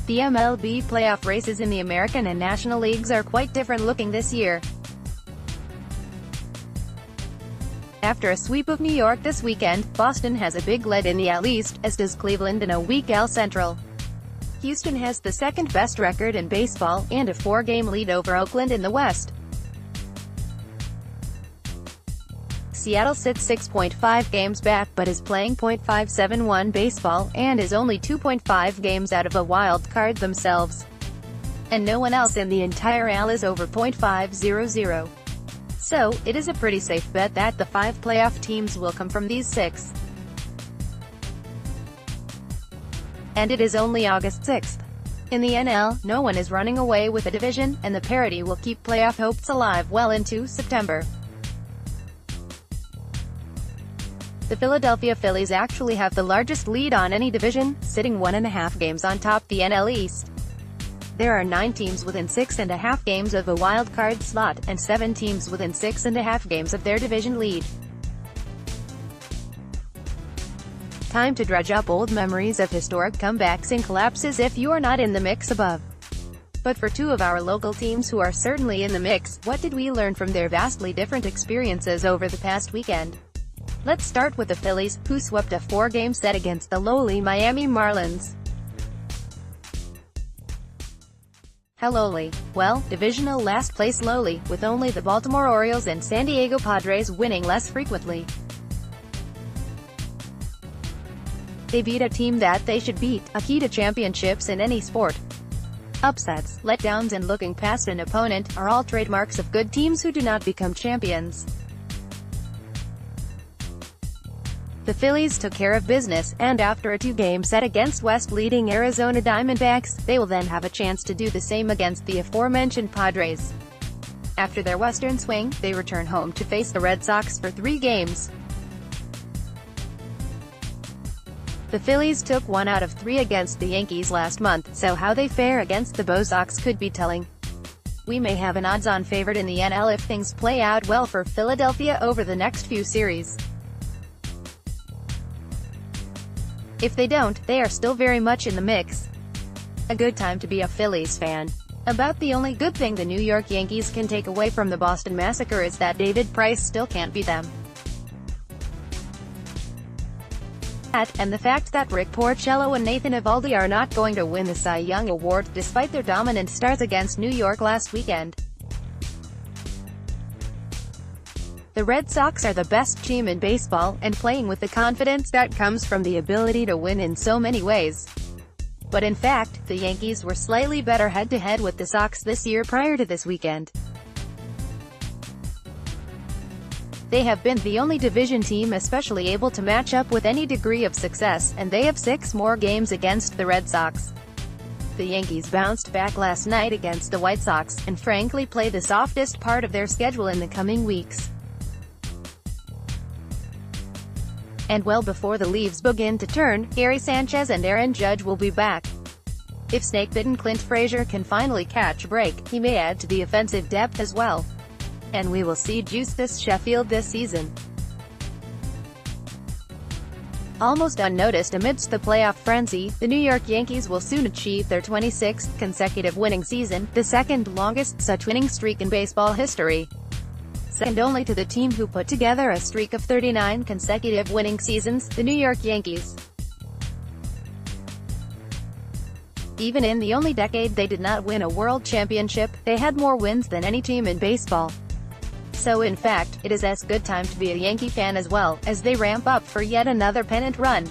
The MLB playoff races in the American and National Leagues are quite different looking this year. After a sweep of New York this weekend, Boston has a big lead in the AL East, as does Cleveland in a weak AL Central. Houston has the second-best record in baseball, and a 4-game lead over Oakland in the West. Seattle sits 6.5 games back but is playing .571 baseball, and is only 2.5 games out of a wild card themselves. And no one else in the entire AL is over .500. So, it is a pretty safe bet that the 5 playoff teams will come from these 6. And it is only August 6th. In the NL, no one is running away with a division, and the parity will keep playoff hopes alive well into September. The Philadelphia Phillies actually have the largest lead on any division, sitting 1.5 games on top the NL East. There are 9 teams within 6.5 games of a wild-card slot, and 7 teams within 6.5 games of their division lead. Time to dredge up old memories of historic comebacks and collapses if you are not in the mix above. But for 2 of our local teams who are certainly in the mix, what did we learn from their vastly different experiences over the past weekend? Let's start with the Phillies, who swept a 4-game set against the lowly Miami Marlins. How lowly? Well, divisional last place lowly, with only the Baltimore Orioles and San Diego Padres winning less frequently. They beat a team that they should beat, a key to championships in any sport. Upsets, letdowns and looking past an opponent, are all trademarks of good teams who do not become champions. The Phillies took care of business, and after a 2-game set against West-leading Arizona Diamondbacks, they will then have a chance to do the same against the aforementioned Padres. After their Western swing, they return home to face the Red Sox for 3 games. The Phillies took 1 out of 3 against the Yankees last month, so how they fare against the Bo Sox could be telling. We may have an odds-on favorite in the NL if things play out well for Philadelphia over the next few series. If they don't, they are still very much in the mix. A good time to be a Phillies fan. About the only good thing the New York Yankees can take away from the Boston Massacre is that David Price still can't beat them. And the fact that Rick Porcello and Nathan Eovaldi are not going to win the Cy Young Award, despite their dominant starts against New York last weekend. The Red Sox are the best team in baseball, and playing with the confidence that comes from the ability to win in so many ways. But in fact, the Yankees were slightly better head-to-head with the Sox this year prior to this weekend. They have been the only division team especially able to match up with any degree of success, and they have 6 more games against the Red Sox. The Yankees bounced back last night against the White Sox, and frankly play the softest part of their schedule in the coming weeks. And well before the leaves begin to turn, Gary Sanchez and Aaron Judge will be back. If snake-bitten Clint Frazier can finally catch a break, he may add to the offensive depth as well. And we will see Justus Sheffield this season. Almost unnoticed amidst the playoff frenzy, the New York Yankees will soon achieve their 26th consecutive winning season, the second longest such winning streak in baseball history. Second only to the team who put together a streak of 39 consecutive winning seasons, the New York Yankees. Even in the only decade they did not win a world championship, they had more wins than any team in baseball. So in fact, it is as good time to be a Yankee fan as well, as they ramp up for yet another pennant run.